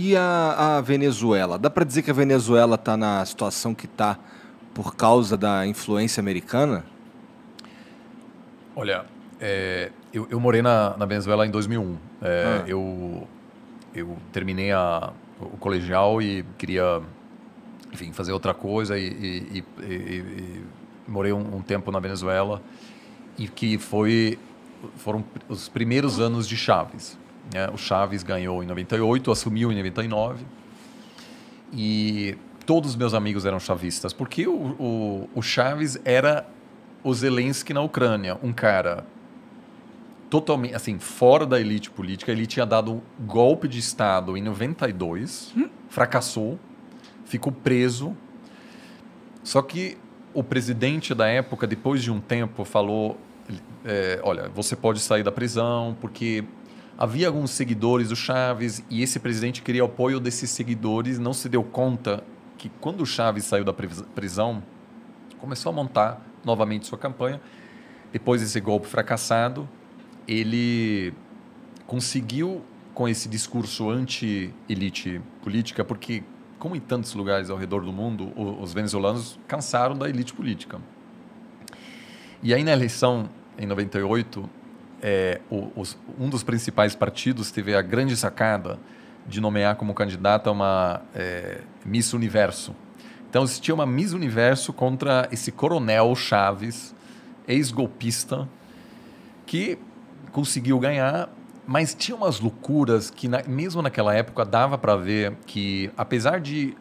E a Venezuela? Dá para dizer que a Venezuela está na situação que está por causa da influência americana? Olha, eu morei na Venezuela em 2001. Ah. Eu terminei o colegial e queria, enfim, fazer outra coisa e morei um tempo na Venezuela e que foram os primeiros anos de Chávez, né? O Chávez ganhou em 98, assumiu em 99 e todos os meus amigos eram chavistas, porque o Chávez era o Zelensky na Ucrânia, um cara totalmente, assim, fora da elite política. Ele tinha dado um golpe de Estado em 92, fracassou, ficou preso. Só que o presidente da época, depois de um tempo, falou, olha, você pode sair da prisão, porque havia alguns seguidores do Chávez e esse presidente queria o apoio desses seguidores, não se deu conta que quando o Chávez saiu da prisão, começou a montar novamente sua campanha. Depois desse golpe fracassado, ele conseguiu, com esse discurso anti-elite política, porque, como em tantos lugares ao redor do mundo, os venezuelanos cansaram da elite política. E aí, na eleição, em 98, um dos principais partidos teve a grande sacada de nomear como candidata uma Miss Universo. Então, existia uma Miss Universo contra esse coronel Chávez, ex-golpista, que conseguiu ganhar, mas tinha umas loucuras que, mesmo naquela época, dava para ver que, apesar de,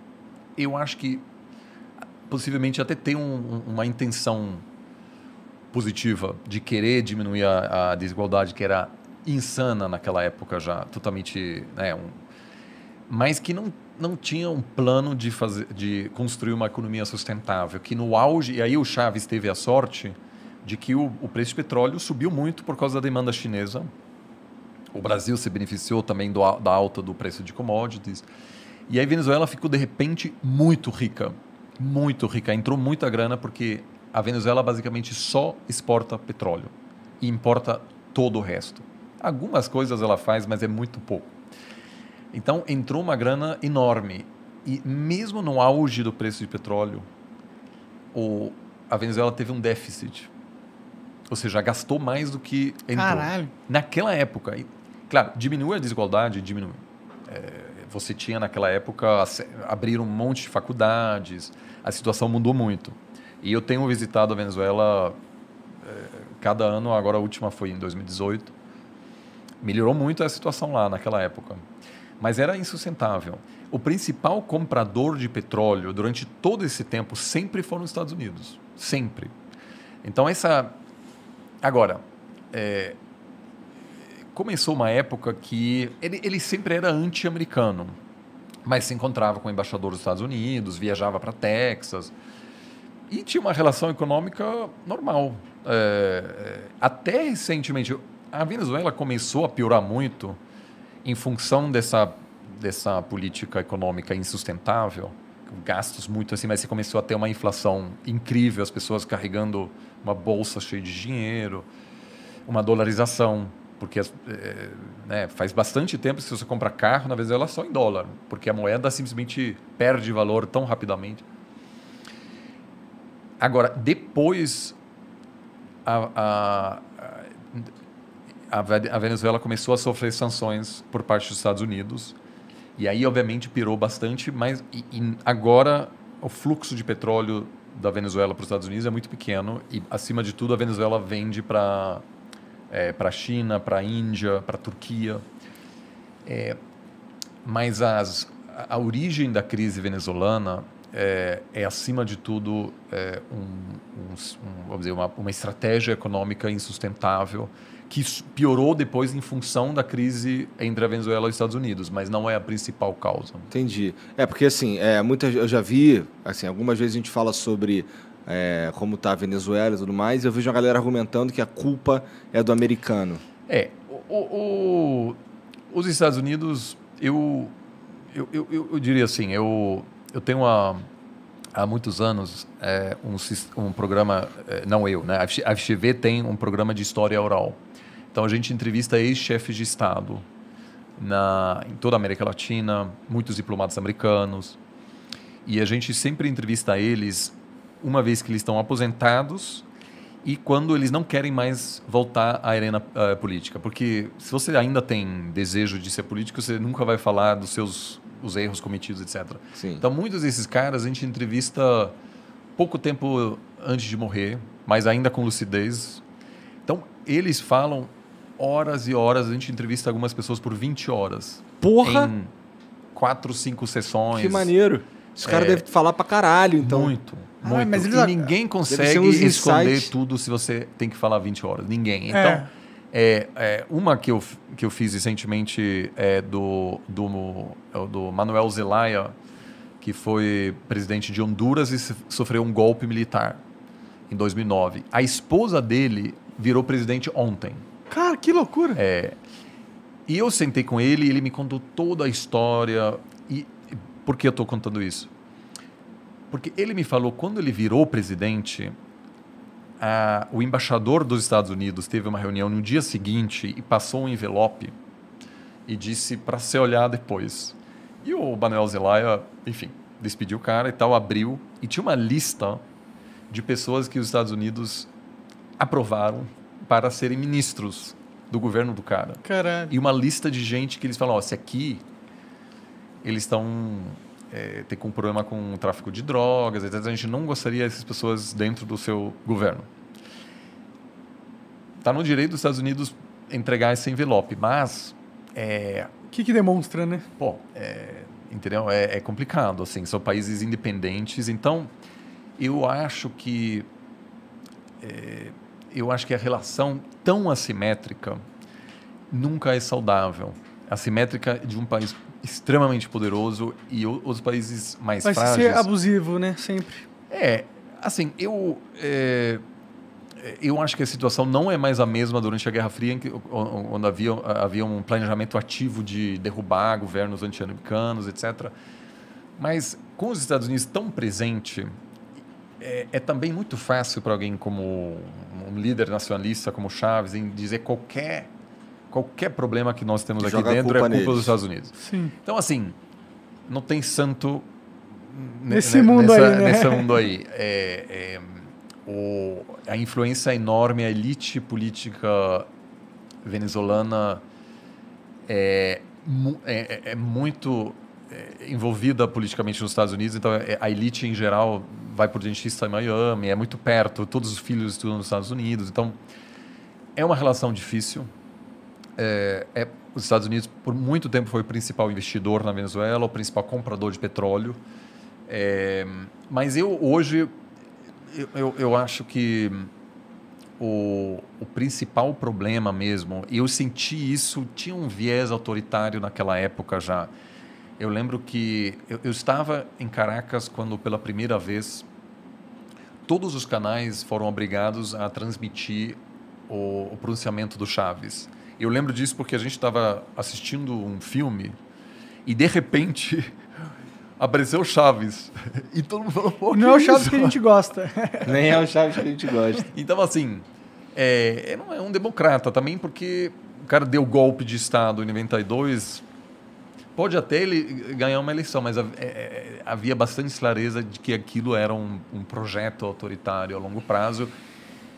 eu acho que, possivelmente até ter uma intenção positiva de querer diminuir a desigualdade, que era insana naquela época já, totalmente, né, mas que não tinha um plano de construir uma economia sustentável, que no auge, e aí o Chávez teve a sorte de que o preço de petróleo subiu muito por causa da demanda chinesa. O Brasil se beneficiou também da alta do preço de commodities. E aí a Venezuela ficou, de repente, muito rica. Muito rica. Entrou muita grana porque a Venezuela basicamente só exporta petróleo e importa todo o resto. Algumas coisas ela faz, mas é muito pouco. Então, entrou uma grana enorme. E mesmo no auge do preço de petróleo, a Venezuela teve um déficit. Ou seja, gastou mais do que entrou. Caralho. Naquela época. E, claro, diminui a desigualdade, diminui. Você tinha, naquela época, abriram um monte de faculdades, a situação mudou muito. E eu tenho visitado a Venezuela cada ano, agora a última foi em 2018. Melhorou muito a situação lá, naquela época. Mas era insustentável. O principal comprador de petróleo durante todo esse tempo sempre foram os Estados Unidos. Sempre. Então, agora, começou uma época que ele sempre era anti-americano, mas se encontrava com o embaixador dos Estados Unidos, viajava para Texas e tinha uma relação econômica normal. Até recentemente, a Venezuela começou a piorar muito em função dessa política econômica insustentável, gastos muito assim, mas você começou a ter uma inflação incrível, as pessoas carregando uma bolsa cheia de dinheiro, uma dolarização, porque faz bastante tempo que se você compra carro na Venezuela só em dólar, porque a moeda simplesmente perde valor tão rapidamente. Agora, depois a Venezuela começou a sofrer sanções por parte dos Estados Unidos. E aí, obviamente, pirou bastante, mas agora o fluxo de petróleo da Venezuela para os Estados Unidos é muito pequeno e, acima de tudo, a Venezuela vende para a China, para a Índia, para a Turquia. Mas a origem da crise venezuelana acima de tudo, vamos dizer, uma estratégia econômica insustentável que piorou depois em função da crise entre a Venezuela e os Estados Unidos, mas não é a principal causa. Entendi. Porque assim, eu já vi, assim, algumas vezes a gente fala sobre como está a Venezuela e tudo mais, e eu vejo a galera argumentando que a culpa é do americano. Os Estados Unidos, eu diria assim, eu tenho há muitos anos um programa, não eu, né? A FGV tem um programa de história oral. Então a gente entrevista ex-chefes de Estado em toda a América Latina, muitos diplomatas americanos. E a gente sempre entrevista eles uma vez que eles estão aposentados e quando eles não querem mais voltar à arena política. Porque se você ainda tem desejo de ser político, você nunca vai falar dos os erros cometidos, etc. Sim. Então, muitos desses caras a gente entrevista pouco tempo antes de morrer, mas ainda com lucidez. Então, eles falam horas e horas, a gente entrevista algumas pessoas por 20 horas. Porra! Em 4, 5 sessões. Que maneiro. Os caras devem falar pra caralho, então. Muito, muito. Mas eles... E ninguém consegue esconder tudo se você tem que falar 20 horas. Ninguém. Então, uma que eu fiz recentemente é do Manuel Zelaya, que foi presidente de Honduras e sofreu um golpe militar em 2009. A esposa dele virou presidente ontem. Cara, que loucura! E eu sentei com ele e ele me contou toda a história. E por que eu estou contando isso? Porque ele me falou, quando ele virou presidente, o embaixador dos Estados Unidos teve uma reunião no dia seguinte e passou um envelope e disse para ser olhado depois. E o Manuel Zelaya, enfim, despediu o cara e tal, abriu e tinha uma lista de pessoas que os Estados Unidos aprovaram para serem ministros do governo do cara. Caralho. E uma lista de gente que eles falam, se aqui eles estão tem um problema com o tráfico de drogas, etc. A gente não gostaria dessas pessoas dentro do seu governo. Está no direito dos Estados Unidos entregar esse envelope, mas... O que demonstra, né? Pô, entendeu? É complicado, assim, são países independentes, então eu acho que a relação tão assimétrica nunca é saudável. Assimétrica de um país extremamente poderoso e os países mais frágeis... Vai ser abusivo, né? Sempre. Assim, eu acho que a situação não é mais a mesma durante a Guerra Fria, onde havia um planejamento ativo de derrubar governos anti-americanos, etc. Mas com os Estados Unidos tão presente, é também muito fácil para alguém como um líder nacionalista como Chávez em dizer qualquer problema que nós temos aqui dentro é culpa dos Estados Unidos. Sim. Então, assim, não tem santo nesse mundo aí, né? Nesse mundo aí. A influência enorme, a elite política venezuelana é muito envolvida politicamente nos Estados Unidos, então a elite em geral vai por dentista em Miami, é muito perto, todos os filhos estudam nos Estados Unidos, então é uma relação difícil. Os Estados Unidos por muito tempo foi o principal investidor na Venezuela, o principal comprador de petróleo, mas hoje eu acho que o principal problema mesmo, e eu senti isso, tinha um viés autoritário naquela época já. Eu lembro que eu estava em Caracas quando, pela primeira vez, todos os canais foram obrigados a transmitir o pronunciamento do Chávez. Eu lembro disso porque a gente estava assistindo um filme e, de repente, apareceu o Chaves. E todo mundo falou, pô, não é o Chaves que a gente gosta. Nem é o Chaves que a gente gosta. Então, assim, não é um democrata também, porque o cara deu golpe de Estado em 92. Pode até ele ganhar uma eleição, mas havia bastante clareza de que aquilo era um projeto autoritário a longo prazo.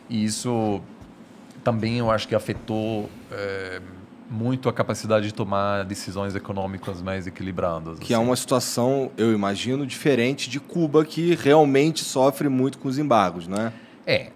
E isso também eu acho que afetou muito a capacidade de tomar decisões econômicas mais equilibradas. Que é uma situação, eu imagino, diferente de Cuba, que realmente sofre muito com os embargos, não é?